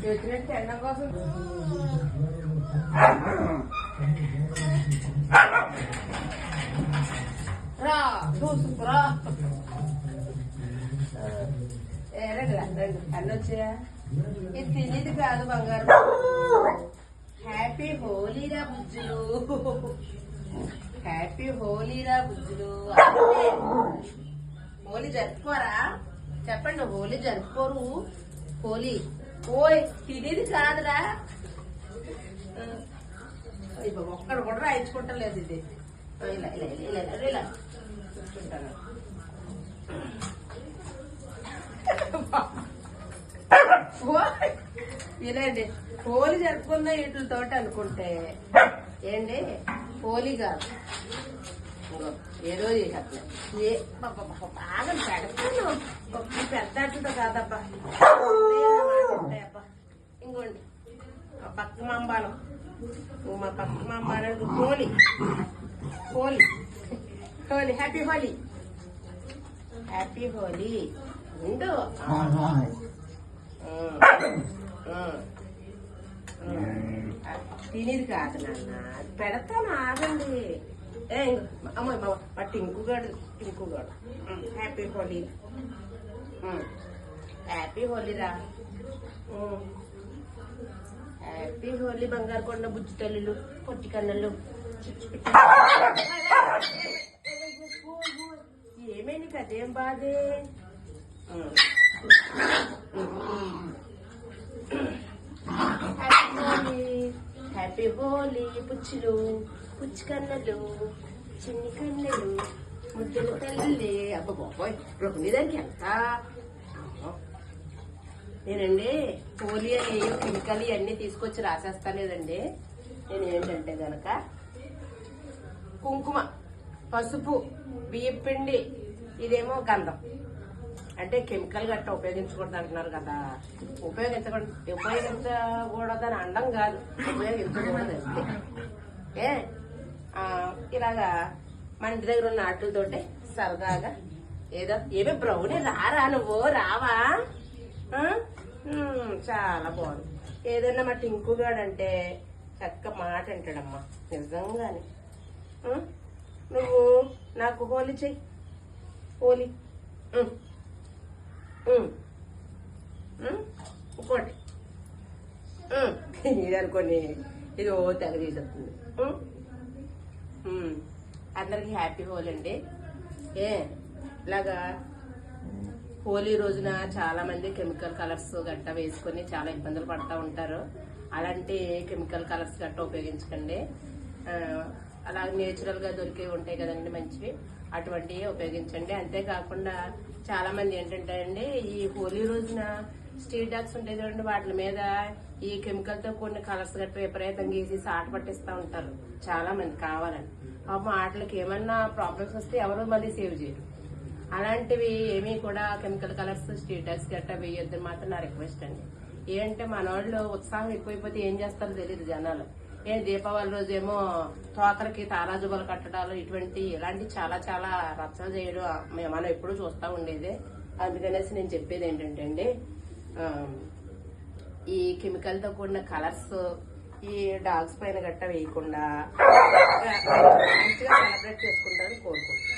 వచ్చినట్టు ఎండం కోసం రా చూసుకురా రండి రండి అన్నీ వచ్చాయా ఇది తినేది కాదు బంగారు హ్యాపీ హోలీరా బుజ్జులు హ్యాపీ హోలీరా బుజ్జులు హోలీ జరుపుకోరా చెప్పండి హోలీ జరుపుకోరు హోలీ ఓయ్ తినేది కాదురా ఒక్కడు కూడా రాయించుకుంటాం లేదు ఇది ఇలా ఇలా ఇలా ఇలా ఇలా చూసుకుంటాను వినండి హోలీ జరుపుకుందాం వీటితో అనుకుంటే ఏంటి హోలీ కాదు ఏదో చేసేస్తున్నాం బాగా పెడతాను పెద్ద అట్లతో కాదబ్బా ఉంటాయబ్బా ఇంకోండి మా పక్క మాంబాలం మా పక్క మాంబాలం హోలీ హోలీ హోలీ హ్యాపీ హోలీ హ్యాపీ హోలీ ఉండు తినేది కాదు నాన్న పెడతాను ఆగండి ఏ అమ్మ మా టింకుగాడు హ్యాపీ హోలీ హ్యాపీ హోలీరా హ్యాపీ హోలీ బంగారు కొండ బుజ్జి తల్లులు పొట్టి కన్నులు ఏమైంది కదేం బాధే హ్యాపీ హోలీ పుచ్చులు పుచ్చి కన్నలు చిన్ని కన్నెలు ముద్దలు తల్లి అబ్బా బాబోయ్ రోహిణి దానికి ఎంత నేనండి హోలీ అని కెమికల్ ఇవన్నీ తీసుకొచ్చి రాసేస్తాలేదండి నేను ఏంటంటే గనక కుంకుమ పసుపు బియ్యం పిండి ఇదేమో గంధం అంటే కెమికల్ గట్ట ఉపయోగించకూడదు అంటున్నారు కదా ఉపయోగించకూడదని అండం కాదు ఉపయోగించకూడదు అంతే ఏ ఇలాగా మన ఇంటి దగ్గర ఉన్న ఆటలతోటి సరదాగా ఏదో బ్రౌనీ రారా నువ్వు రావా చాలా బాగుంది ఏదన్నా మా టింకుగాడంటే చక్క మాట అంటాడమ్మా నిజంగానే నువ్వు నాకు హోలీ చెయ్యి హోలీ ఇంకోటి ఇది అనుకోని ఇది ఓ తెగ తీసేస్తుంది అందరికి హ్యాపీ హోలీ అండి ఇలాగా హోలీ రోజున చాలా మంది కెమికల్ కలర్స్ గట్ట వేసుకొని చాలా ఇబ్బందులు పడతా ఉంటారు అలాంటి కెమికల్ కలర్స్ గట్ట ఉపయోగించకండి అలాగే నేచురల్ గా దొరికేవి ఉంటాయి కదండి మంచివి అటువంటివి ఉపయోగించండి అంతేకాకుండా చాలా మంది ఏంటంటే అండి ఈ హోలీ రోజున స్ట్రీట్ డాగ్స్ ఉంటాయి చూడండి వాటి మీద ఈ కెమికల్ తో కొన్ని కలర్స్ గట్ట విపరీతంగా గీసి సాట పట్టిస్తా ఉంటారు చాలా మంది కావాలని పాపం వాటికి ఏమన్నా ప్రాబ్లమ్స్ వస్తే ఎవరు మళ్ళీ సేవ్ చేయరు అలాంటివి ఏమీ కూడా కెమికల్ కలర్స్ స్ట్రీట్ డాగ్స్ గట్ట వేయొద్దని మాత్రం నా రిక్వెస్ట్ అండి ఏంటంటే మన వాళ్ళు ఉత్సాహం ఎక్కువైపోతే ఏం చేస్తారో తెలియదు జనాలు దీపావళి రోజు ఏమో తోకలకి తారాజుబలు కట్టడాలు ఇలాంటి చాలా చాలా రచ్చలు చేయడం మనం ఎప్పుడూ చూస్తూ ఉండేది అందుకనేసి నేను చెప్పేది ఏంటంటే అండి ఈ కెమికల్ తో కూడిన కలర్స్ ఈ డాగ్స్ పైన గట్ట వేయకుండా మంచిగా సెలబ్రేట్ చేసుకుంటారని కోరుకుంటున్నాను.